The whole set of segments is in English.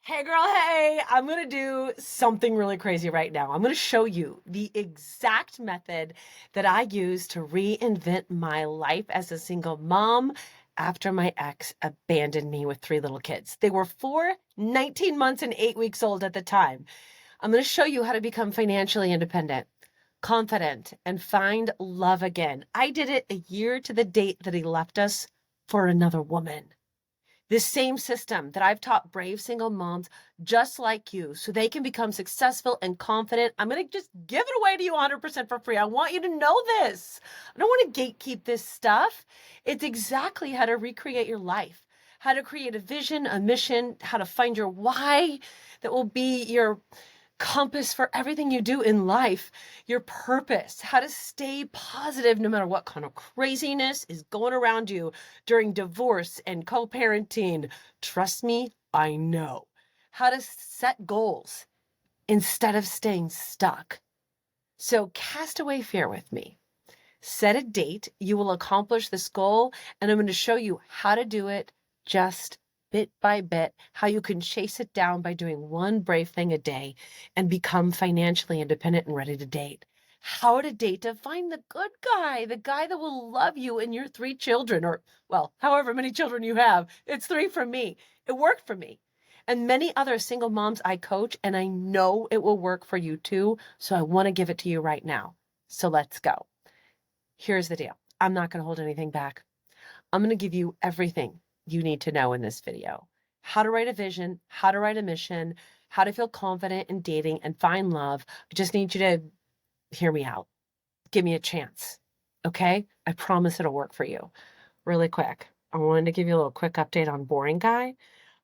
Hey girl, hey, I'm gonna do something really crazy right now. I'm gonna show you the exact method that I use to reinvent my life as a single mom after my ex abandoned me with three little kids. They were 4, 19 months, and 8 weeks old at the time. I'm gonna show you how to become financially independent, confident, and find love again. I did it a year to the date that he left us for another woman. This same system that I've taught brave single moms just like you so they can become successful and confident. I'm going to just give it away to you 100% for free. I want you to know this. I don't want to gatekeep this stuff. It's exactly how to recreate your life, how to create a vision, a mission, how to find your why that will be your compass for everything you do in life, your purpose, how to stay positive no matter what kind of craziness is going around you during divorce and co-parenting. Trust me, I know. How to set goals instead of staying stuck. So cast away fear with me. Set a date. You will accomplish this goal, and I'm going to show you how to do it just bit by bit, how you can chase it down by doing one brave thing a day and become financially independent and ready to date. How to date to find the good guy, the guy that will love you and your three children, or, well, however many children you have. It's three from me. It worked for me. And many other single moms I coach, and I know it will work for you too. So I want to give it to you right now. So let's go. Here's the deal. I'm not going to hold anything back. I'm going to give you everything you need to know in this video. How to write a vision, how to write a mission, how to feel confident in dating and find love. I just need you to hear me out. Give me a chance. Okay? I promise it'll work for you. Really quick. I wanted to give you a little quick update on Boring Guy.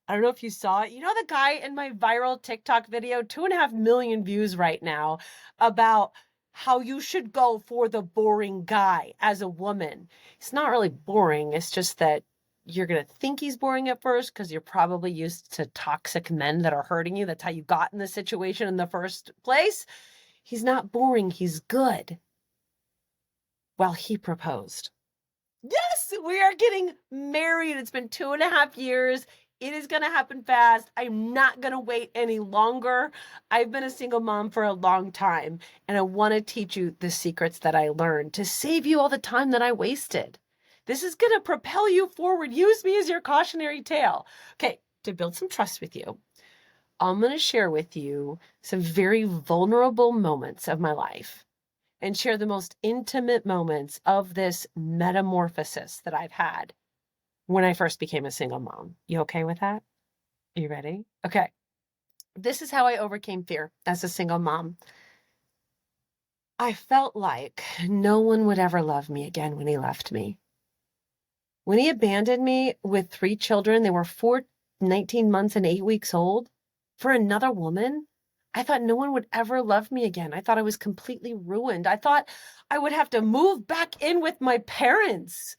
I don't know if you saw it. You know the guy in my viral TikTok video, 2.5 million views right now, about how you should go for the boring guy as a woman. It's not really boring. It's just that you're going to think he's boring at first because you're probably used to toxic men that are hurting you. That's how you got in this situation in the first place. He's not boring. He's good. Well, he proposed. Yes, we are getting married. It's been 2.5 years. It is going to happen fast. I'm not going to wait any longer. I've been a single mom for a long time, and I want to teach you the secrets that I learned to save you all the time that I wasted. This is going to propel you forward. Use me as your cautionary tale. Okay, to build some trust with you, I'm going to share with you some very vulnerable moments of my life and share the most intimate moments of this metamorphosis that I've had when I first became a single mom. You okay with that? Are you ready? Okay. This is how I overcame fear as a single mom. I felt like no one would ever love me again when he left me. When he abandoned me with three children, they were 4, 19 months, and 8 weeks old, for another woman, I thought no one would ever love me again. I thought I was completely ruined. I thought I would have to move back in with my parents.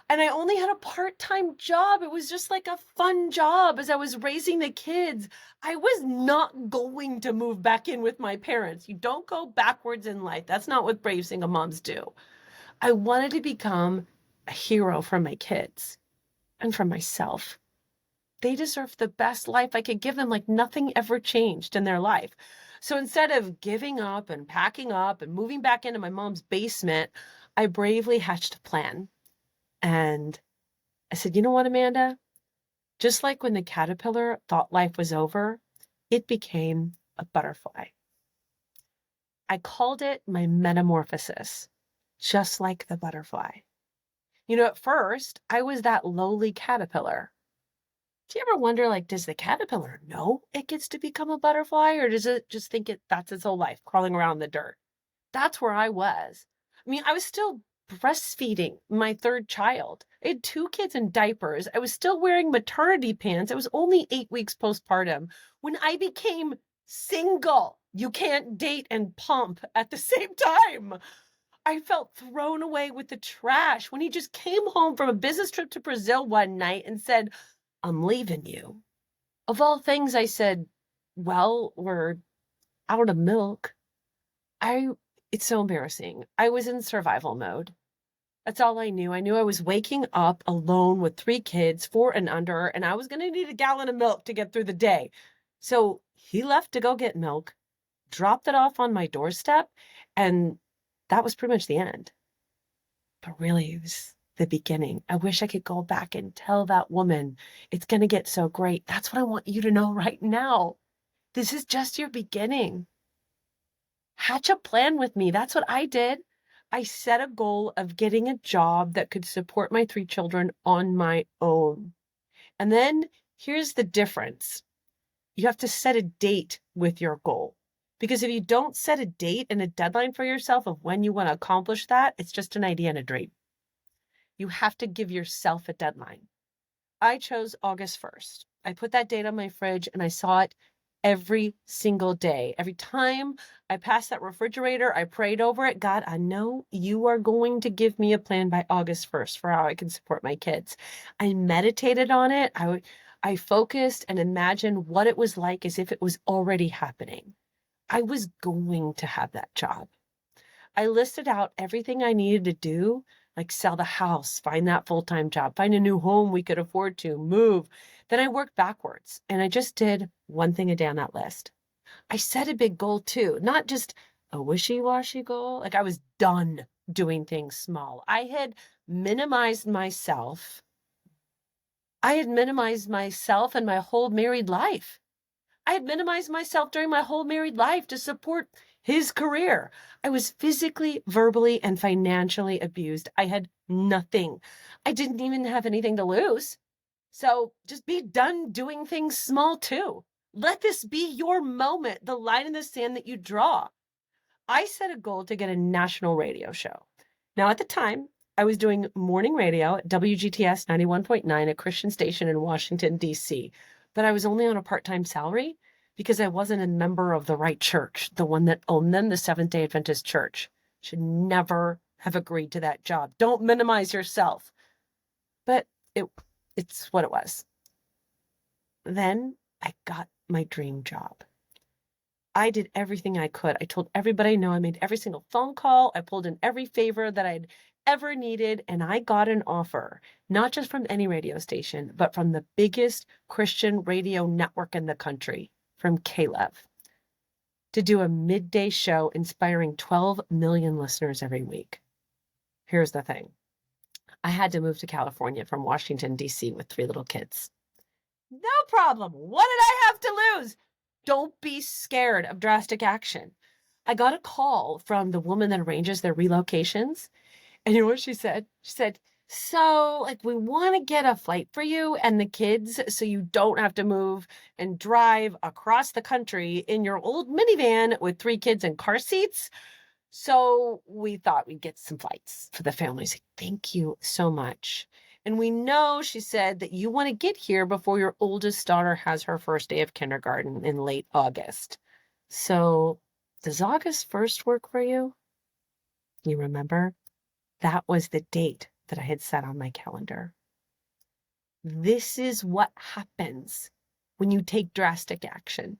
And I only had a part-time job. It was just like a fun job as I was raising the kids. I was not going to move back in with my parents. You don't go backwards in life. That's not what brave single moms do. I wanted to become a hero for my kids and for myself. They deserve the best life I could give them, like nothing ever changed in their life. So instead of giving up and packing up and moving back into my mom's basement, I bravely hatched a plan. And I said, you know what, Amanda? Just like when the caterpillar thought life was over, it became a butterfly. I called it my metamorphosis, just like the butterfly. You know, at first, I was that lowly caterpillar. Do you ever wonder, like, does the caterpillar know it gets to become a butterfly, or does it just think that's its whole life, crawling around in the dirt? That's where I was. I mean, I was still breastfeeding my third child. I had 2 kids in diapers. I was still wearing maternity pants. I was only 8 weeks postpartum when I became single. You can't date and pump at the same time. I felt thrown away with the trash when he just came home from a business trip to Brazil one night and said, I'm leaving you. Of all things, I said, well, we're out of milk. It's so embarrassing. I was in survival mode. That's all I knew. I knew I was waking up alone with 3 kids, 4 and under, and I was going to need a gallon of milk to get through the day. So he left to go get milk, dropped it off on my doorstep, and that was pretty much the end. But really, it was the beginning. I wish I could go back and tell that woman, it's going to get so great. That's what I want you to know right now. This is just your beginning. Hatch a plan with me. That's what I did. I set a goal of getting a job that could support my 3 children on my own. And then here's the difference. You have to set a date with your goal. Because if you don't set a date and a deadline for yourself of when you want to accomplish that, it's just an idea and a dream. You have to give yourself a deadline. I chose August 1st. I put that date on my fridge and I saw it every single day. Every time I passed that refrigerator, I prayed over it. God, I know you are going to give me a plan by August 1st for how I can support my kids. I meditated on it. I focused and imagined what it was like as if it was already happening. I was going to have that job. I listed out everything I needed to do, like sell the house, find that full-time job, find a new home we could afford to, move. Then I worked backwards and I just did one thing a day on that list. I set a big goal too, not just a wishy-washy goal. Like I was done doing things small. I had minimized myself. I had minimized myself and my whole married life. I had minimized myself during my whole married life to support his career. I was physically, verbally, and financially abused. I had nothing. I didn't even have anything to lose. So just be done doing things small too. Let this be your moment, the line in the sand that you draw. I set a goal to get a national radio show. Now, at the time, I was doing morning radio at WGTS 91.9, a Christian station in Washington, D.C., but I was only on a part-time salary because I wasn't a member of the right church, the one that owned them, the Seventh-day Adventist Church. Should never have agreed to that job. Don't minimize yourself. But it's what it was. Then I got my dream job. I did everything I could. I told everybody I know. I made every single phone call. I pulled in every favor that I'd ever needed. And I got an offer, not just from any radio station, but from the biggest Christian radio network in the country, from Caleb, to do a midday show inspiring 12 million listeners every week. Here's the thing. I had to move to California from Washington, D.C. with 3 little kids. No problem. What did I have to lose? Don't be scared of drastic action. I got a call from the woman that arranges their relocations. And you know what she said? She said, so like we want to get a flight for you and the kids so you don't have to move and drive across the country in your old minivan with 3 kids in car seats. So we thought we'd get some flights for the families. Thank you so much. And we know, she said, that you want to get here before your oldest daughter has her first day of kindergarten in late August. So does August 1st work for you? You remember? That was the date that I had set on my calendar. This is what happens when you take drastic action,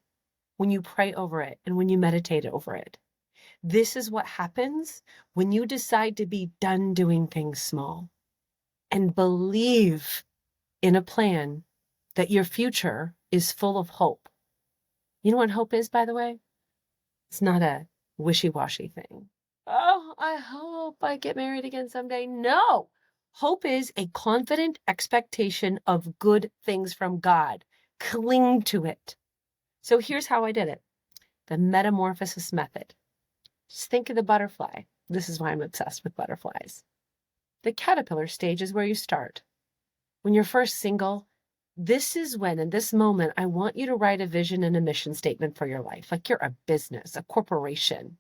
when you pray over it, and when you meditate over it. This is what happens when you decide to be done doing things small and believe in a plan that your future is full of hope. You know what hope is, by the way? It's not a wishy-washy thing. Oh, I hope I get married again someday. No, hope is a confident expectation of good things from God. Cling to it. So here's how I did it. The Metamorphosis method. Just think of the butterfly. This is why I'm obsessed with butterflies. The caterpillar stage is where you start. When you're first single, this is when, in this moment, I want you to write a vision and a mission statement for your life, like you're a business, a corporation.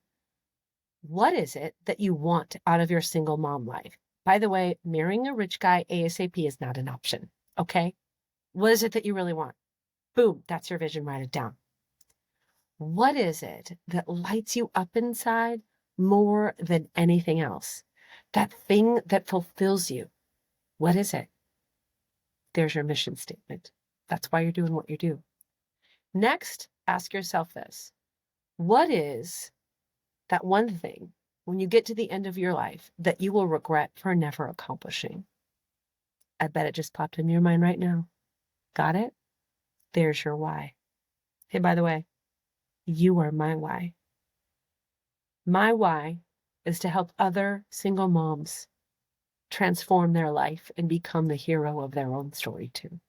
What is it that you want out of your single mom life? By the way, marrying a rich guy ASAP is not an option, okay? What is it that you really want? Boom, that's your vision, write it down. What is it that lights you up inside more than anything else? That thing that fulfills you. What is it? There's your mission statement. That's why you're doing what you do. Next, ask yourself this. What is that one thing when you get to the end of your life that you will regret for never accomplishing? I bet it just popped in your mind right now. Got it? There's your why. Hey, by the way, you are my why. My why is to help other single moms transform their life and become the hero of their own story too.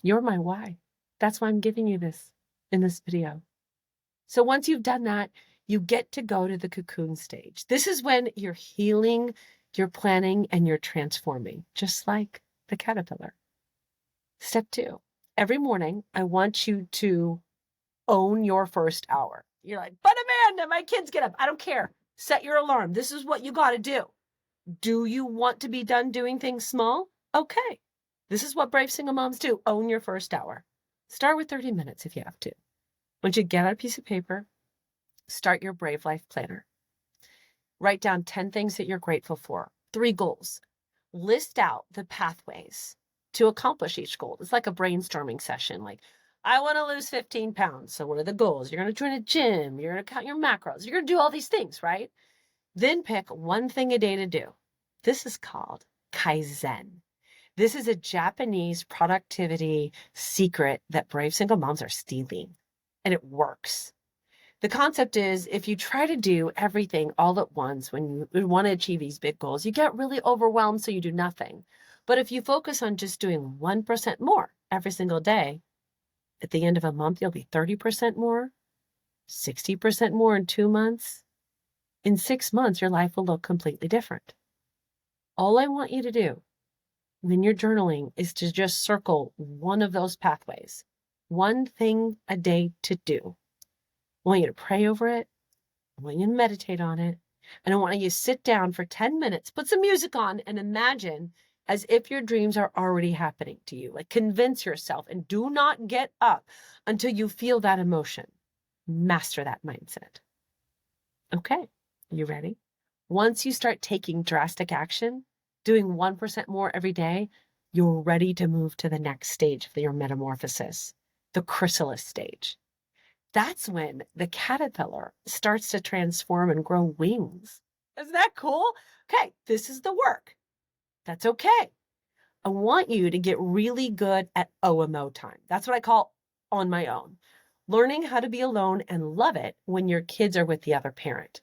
You're my why. That's why I'm giving you this in this video. So once you've done that, you get to go to the cocoon stage. This is when you're healing, you're planning, and you're transforming, just like the caterpillar. Step 2, every morning, I want you to own your first hour. You're like, but Amanda, my kids get up. I don't care. Set your alarm. This is what you got to do. Do you want to be done doing things small? Okay. This is what brave single moms do. Own your first hour. Start with 30 minutes if you have to. Once you get out a piece of paper, start your Brave Life Planner. Write down 10 things that you're grateful for, 3 goals. List out the pathways to accomplish each goal. It's like a brainstorming session. Like, I want to lose 15 pounds. So what are the goals? You're going to join a gym. You're going to count your macros. You're going to do all these things, right? Then pick one thing a day to do. This is called Kaizen. This is a Japanese productivity secret that brave single moms are stealing, and it works. The concept is if you try to do everything all at once when you want to achieve these big goals, you get really overwhelmed, so you do nothing. But if you focus on just doing 1% more every single day, at the end of a month, you'll be 30% more, 60% more in 2 months. In 6 months, your life will look completely different. All I want you to do when you're journaling is to just circle one of those pathways, one thing a day to do. I want you to pray over it. I want you to meditate on it. And I want you to sit down for 10 minutes, put some music on, and imagine as if your dreams are already happening to you. Like, convince yourself, and do not get up until you feel that emotion. Master that mindset. Okay, you ready? Once you start taking drastic action, doing 1% more every day, you're ready to move to the next stage of your metamorphosis, the chrysalis stage. That's when the caterpillar starts to transform and grow wings. Isn't that cool? Okay, this is the work. That's okay. I want you to get really good at OMO time. That's what I call on my own. Learning how to be alone and love it when your kids are with the other parent.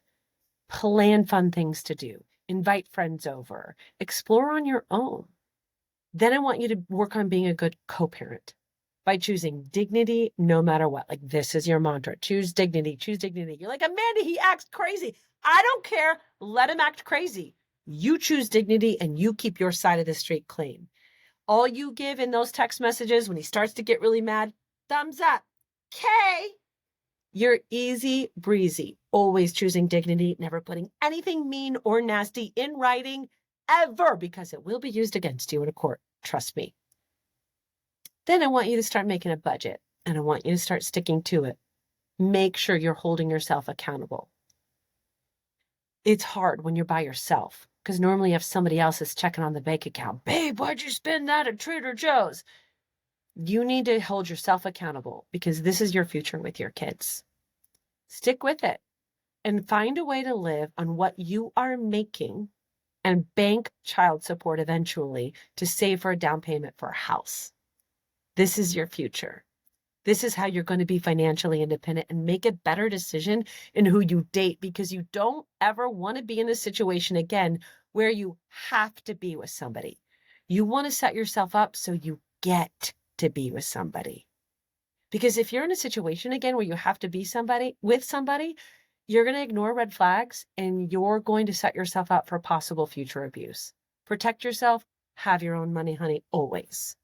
Plan fun things to do. Invite friends over. Explore on your own. Then I want you to work on being a good co-parent by choosing dignity no matter what. Like, this is your mantra. Choose dignity. Choose dignity. You're like, Amanda, he acts crazy. I don't care. Let him act crazy. You choose dignity and you keep your side of the street clean. All you give in those text messages when he starts to get really mad, thumbs up. Okay. You're easy breezy, always choosing dignity, never putting anything mean or nasty in writing ever, because it will be used against you in a court. Trust me. Then I want you to start making a budget, and I want you to start sticking to it. Make sure you're holding yourself accountable. It's hard when you're by yourself, because normally if somebody else is checking on the bank account, babe, why'd you spend that at Trader Joe's? You need to hold yourself accountable, because this is your future with your kids. Stick with it and find a way to live on what you are making and bank child support eventually to save for a down payment for a house. This is your future. This is how you're going to be financially independent and make a better decision in who you date, because you don't ever want to be in a situation again where you have to be with somebody. You want to set yourself up so you get to be with somebody. Because if you're in a situation again where you have to be with somebody, you're going to ignore red flags and you're going to set yourself up for possible future abuse. Protect yourself, have your own money, honey, always.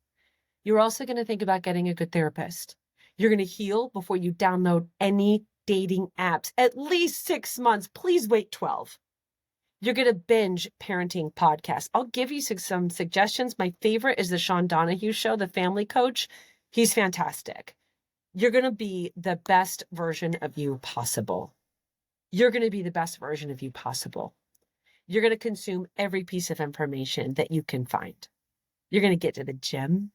You're also going to think about getting a good therapist. You're going to heal before you download any dating apps. At least 6 months. Please wait 12. You're going to binge parenting podcasts. I'll give you some suggestions. My favorite is the Sean Donahue show, The Family Coach. He's fantastic. You're going to be the best version of you possible. You're going to be the best version of you possible. You're going to consume every piece of information that you can find. You're going to get to the gym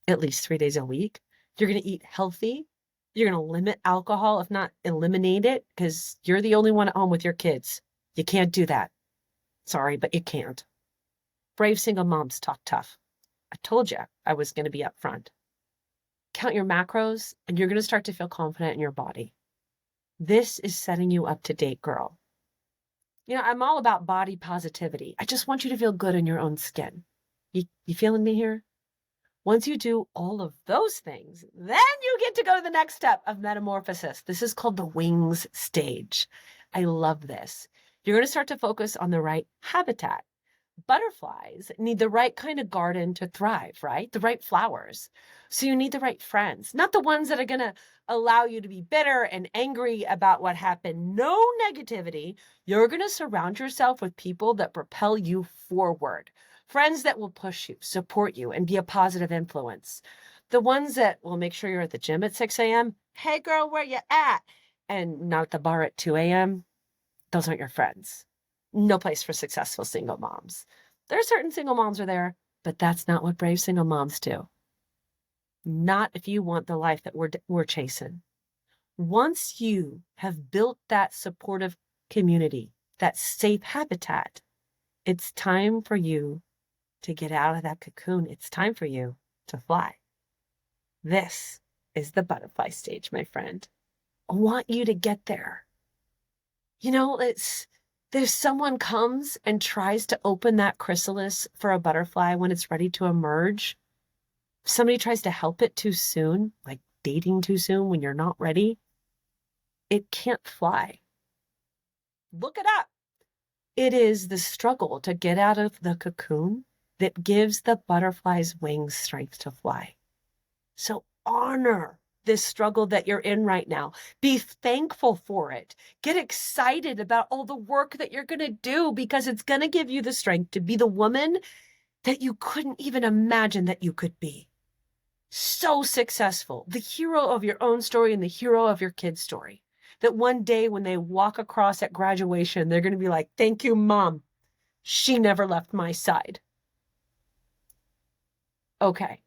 at least 3 days a week. You're going to eat healthy. You're going to limit alcohol, if not eliminate it, because you're the only one at home with your kids. You can't do that. Sorry, but you can't. Brave single moms talk tough. I told you I was going to be upfront. count your macros, and you're going to start to feel confident in your body. This is setting you up to date, girl. I'm all about body positivity. I just want you to feel good in your own skin. You feeling me here? Once you do all of those things, then you get to go to the next step of metamorphosis. This is called the wings stage. I love this. You're going to start to focus on the right habitat. Butterflies need the right kind of garden to thrive, right? The right flowers. So you need the right friends, not the ones that are going to allow you to be bitter and angry about what happened. No negativity. You're going to surround yourself with people that propel you forward. Friends that will push you, support you, and be a positive influence. The ones that will make sure you're at the gym at 6 a.m. Hey, girl, where you at? And not at the bar at 2 a.m. Those aren't your friends. No place for successful single moms. There are certain single moms are there, but that's not what brave single moms do. Not if you want the life that we're chasing. Once you have built that supportive community, that safe habitat, it's time for you to get out of that cocoon. It's time for you to fly. This is the butterfly stage, my friend. I want you to get there. There's someone comes and tries to open that chrysalis for a butterfly when it's ready to emerge. If somebody tries to help it too soon, like dating too soon when you're not ready, it can't fly. Look it up. It is the struggle to get out of the cocoon that gives the butterfly's wings strength to fly. So honor this struggle that you're in right now. Be thankful for it. Get excited about all the work that you're going to do because it's going to give you the strength to be the woman that you couldn't even imagine that you could be. So successful, the hero of your own story and the hero of your kid's story. That one day when they walk across at graduation, they're going to be like, thank you, Mom. She never left my side. Okay.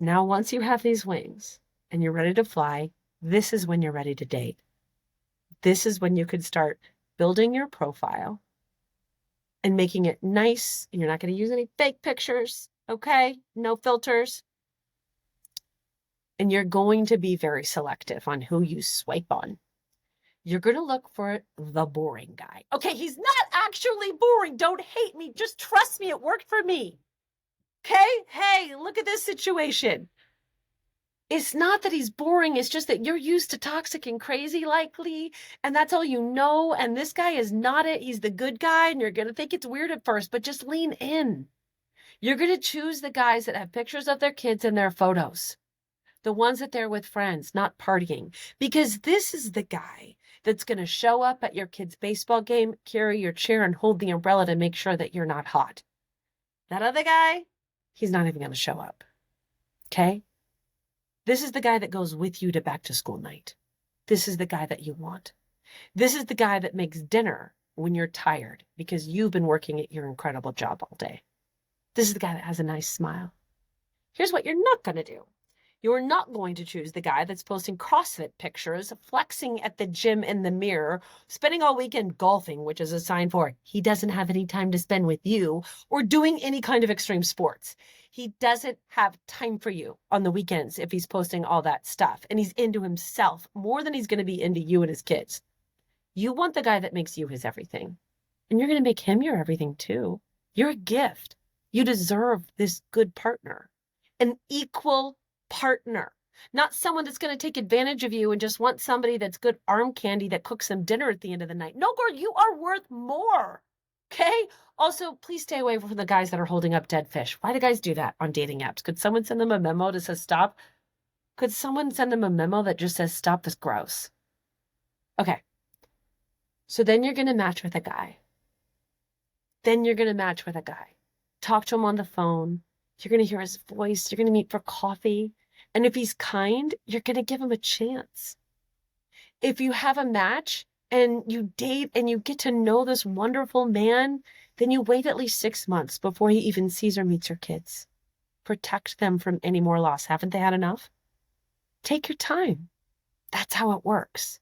Now, once you have these wings and you're ready to fly, this is when you're ready to date. This is when you could start building your profile and making it nice. And you're not going to use any fake pictures, okay? No filters. And you're going to be very selective on who you swipe on. You're going to look for the boring guy. Okay, he's not actually boring. Don't hate me. Just trust me. It worked for me. Okay? Hey, look at this situation. It's not that he's boring. It's just that you're used to toxic and crazy likely, and that's all you know. And this guy is not it. He's the good guy, and you're going to think it's weird at first, but just lean in. You're going to choose the guys that have pictures of their kids in their photos. The ones that they're with friends, not partying. Because this is the guy that's going to show up at your kid's baseball game, carry your chair, and hold the umbrella to make sure that you're not hot. That other guy, he's not even going to show up. Okay? This is the guy that goes with you to back to school night. This is the guy that you want. This is the guy that makes dinner when you're tired because you've been working at your incredible job all day. This is the guy that has a nice smile. Here's what you're not going to do. You're not going to choose the guy that's posting CrossFit pictures, flexing at the gym in the mirror, spending all weekend golfing, which is a sign for he doesn't have any time to spend with you, or doing any kind of extreme sports. He doesn't have time for you on the weekends if he's posting all that stuff, and he's into himself more than he's going to be into you and his kids. You want the guy that makes you his everything, and you're going to make him your everything too. You're a gift. You deserve this good partner, an equal partner, not someone that's going to take advantage of you and just want somebody that's good arm candy that cooks them dinner at the end of the night. No, girl, you are worth more. Okay? Also, please stay away from the guys that are holding up dead fish. Why do guys do that on dating apps? Could someone send them a memo that says stop? Could someone send them a memo that just says stop this gross? Okay. So then you're going to match with a guy. Talk to him on the phone. You're going to hear his voice. You're going to meet for coffee. And if he's kind, you're going to give him a chance. If you have a match and you date and you get to know this wonderful man, then you wait at least 6 months before he even sees or meets your kids. Protect them from any more loss. Haven't they had enough? Take your time. That's how it works.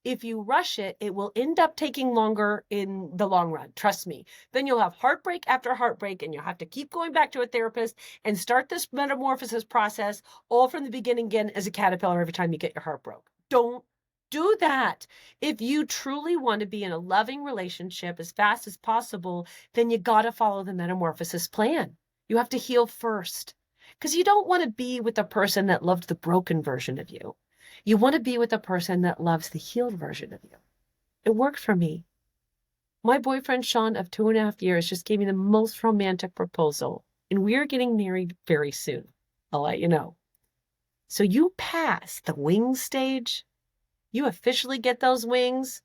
If you rush it, it will end up taking longer in the long run. Trust me. Then you'll have heartbreak after heartbreak, and you'll have to keep going back to a therapist and start this metamorphosis process all from the beginning again as a caterpillar every time you get your heart broke. Don't do that. If you truly want to be in a loving relationship as fast as possible, then you got to follow the metamorphosis plan. You have to heal first, because you don't want to be with the person that loved the broken version of you. You want to be with the person that loves the healed version of you. It worked for me. My boyfriend, Sean, of 2.5 years, just gave me the most romantic proposal, and we are getting married very soon. I'll let you know. So you pass the wings stage. You officially get those wings.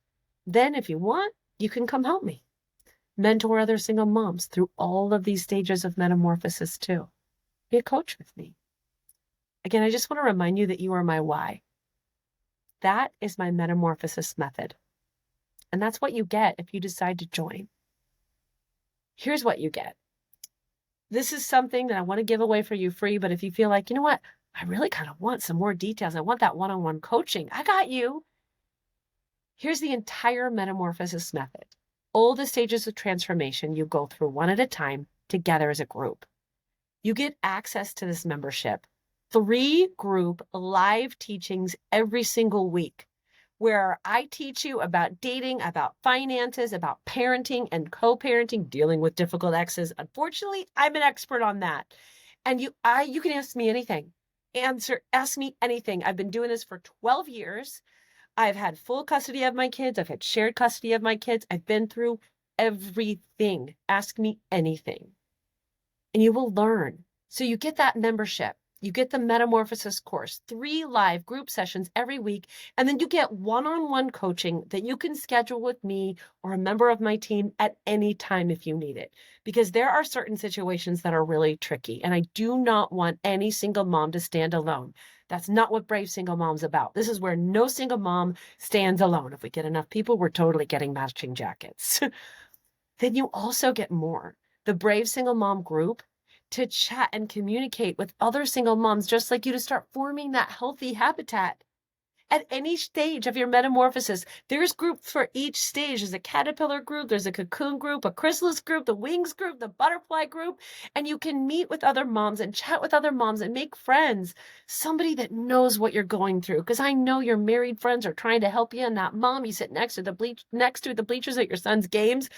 Then if you want, you can come help me. Mentor other single moms through all of these stages of metamorphosis too. Be a coach with me. Again, I just want to remind you that you are my why. That is my metamorphosis method. And that's what you get if you decide to join. Here's what you get. This is something that I want to give away for you free, but if you feel like, you know what, I really kind of want some more details. I want that one-on-one coaching. I got you. Here's the entire metamorphosis method. All the stages of transformation you go through one at a time together as a group. You get access to this membership. 3 group live teachings every single week, where I teach you about dating, about finances, about parenting and co-parenting, dealing with difficult exes. Unfortunately, I'm an expert on that. And you can ask me anything. Ask me anything. I've been doing this for 12 years. I've had full custody of my kids. I've had shared custody of my kids. I've been through everything. Ask me anything. And you will learn. So you get that membership. You get the Metamorphosis course, 3 live group sessions every week, and then you get one-on-one coaching that you can schedule with me or a member of my team at any time if you need it. Because there are certain situations that are really tricky, and I do not want any single mom to stand alone. That's not what Brave Single Mom's about. This is where no single mom stands alone. If we get enough people, we're totally getting matching jackets. Then you also get more. The Brave Single Mom group, to chat and communicate with other single moms just like you, to start forming that healthy habitat. At any stage of your metamorphosis, there's groups for each stage. There's a caterpillar group, there's a cocoon group, a chrysalis group, the wings group, the butterfly group, and you can meet with other moms and chat with other moms and make friends. Somebody that knows what you're going through, because I know your married friends are trying to help you, and that mom you sit next to the bleachers at your son's games.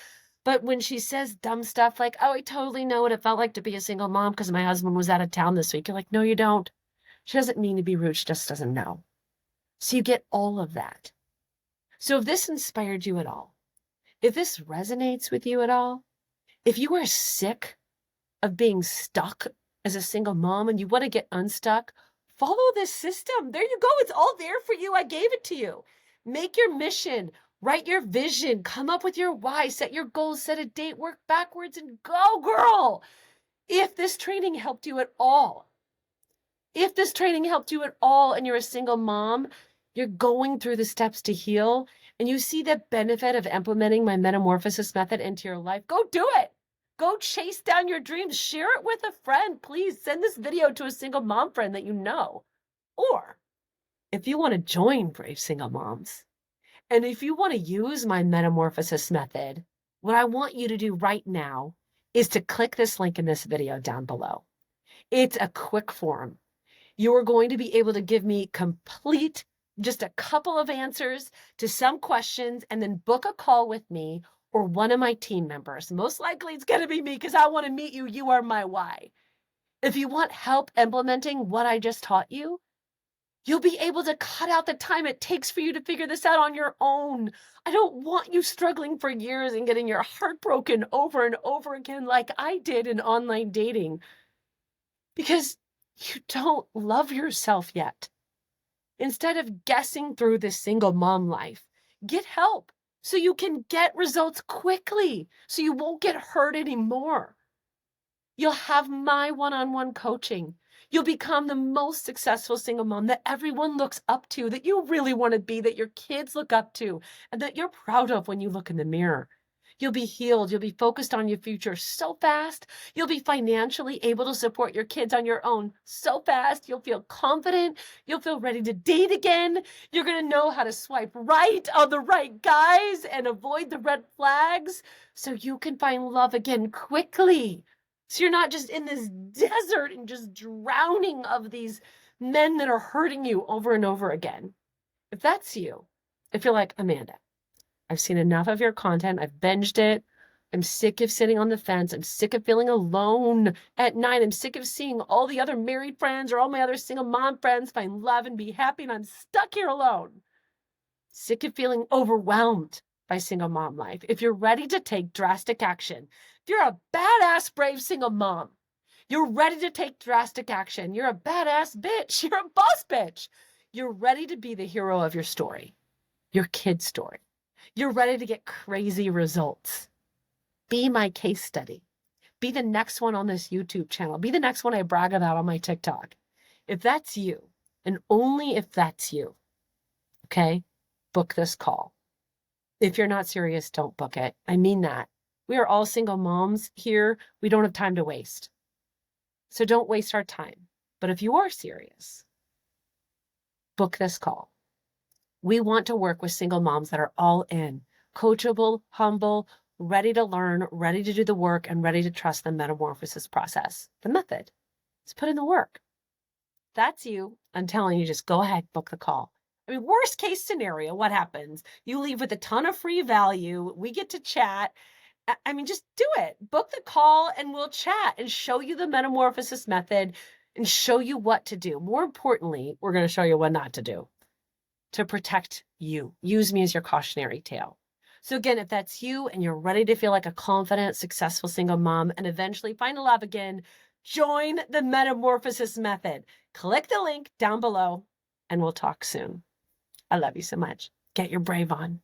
But when she says dumb stuff like, oh, I totally know what it felt like to be a single mom because my husband was out of town this week, you're like, no, you don't. She doesn't mean to be rude. She just doesn't know. So you get all of that. So if this inspired you at all, if this resonates with you at all, if you are sick of being stuck as a single mom and you want to get unstuck, follow this system. There you go. It's all there for you. I gave it to you. Make your mission. Write your vision, come up with your why, set your goals, set a date, work backwards, and go, girl. If this training helped you at all, and you're a single mom, you're going through the steps to heal, and you see the benefit of implementing my metamorphosis method into your life, go do it. Go chase down your dreams. Share it with a friend. Please send this video to a single mom friend that you know. Or if you want to join Brave Single Moms, and if you want to use my metamorphosis method, what I want you to do right now is to click this link in this video down below. It's a quick form. You are going to be able to give me just a couple of answers to some questions, and then book a call with me or one of my team members. Most likely it's going to be me because I want to meet you. You are my why. If you want help implementing what I just taught you, you'll be able to cut out the time it takes for you to figure this out on your own. I don't want you struggling for years and getting your heart broken over and over again like I did in online dating, because you don't love yourself yet. Instead of guessing through this single mom life, get help so you can get results quickly, so you won't get hurt anymore. You'll have my one-on-one coaching. You'll become the most successful single mom that everyone looks up to, that you really want to be, that your kids look up to, and that you're proud of when you look in the mirror. You'll be healed. You'll be focused on your future so fast. You'll be financially able to support your kids on your own so fast. You'll feel confident. You'll feel ready to date again. You're going to know how to swipe right on the right guys and avoid the red flags so you can find love again quickly. So you're not just in this desert and just drowning of these men that are hurting you over and over again. If that's you, if you're like, Amanda, I've seen enough of your content. I've binged it. I'm sick of sitting on the fence. I'm sick of feeling alone at night. I'm sick of seeing all the other married friends or all my other single mom friends find love and be happy, and I'm stuck here alone. Sick of feeling overwhelmed by single mom life. If you're ready to take drastic action, if you're a badass, brave single mom, you're ready to take drastic action. You're a badass bitch. You're a boss bitch. You're ready to be the hero of your story, your kid's story. You're ready to get crazy results. Be my case study. Be the next one on this YouTube channel. Be the next one I brag about on my TikTok. If that's you, and only if that's you, okay, book this call. If you're not serious, don't book it. I mean that. We are all single moms here. We don't have time to waste. So don't waste our time. But if you are serious, book this call. We want to work with single moms that are all in, coachable, humble, ready to learn, ready to do the work, and ready to trust the metamorphosis process. The method. Let's put in the work. That's you. I'm telling you, just go ahead, book the call. I mean, worst case scenario, what happens? You leave with a ton of free value. We get to chat. I mean, just do it. Book the call and we'll chat and show you the metamorphosis method and show you what to do. More importantly, we're going to show you what not to do to protect you. Use me as your cautionary tale. So again, if that's you and you're ready to feel like a confident, successful single mom and eventually find love again, join the Metamorphosis Method. Click the link down below and we'll talk soon. I love you so much. Get your brave on.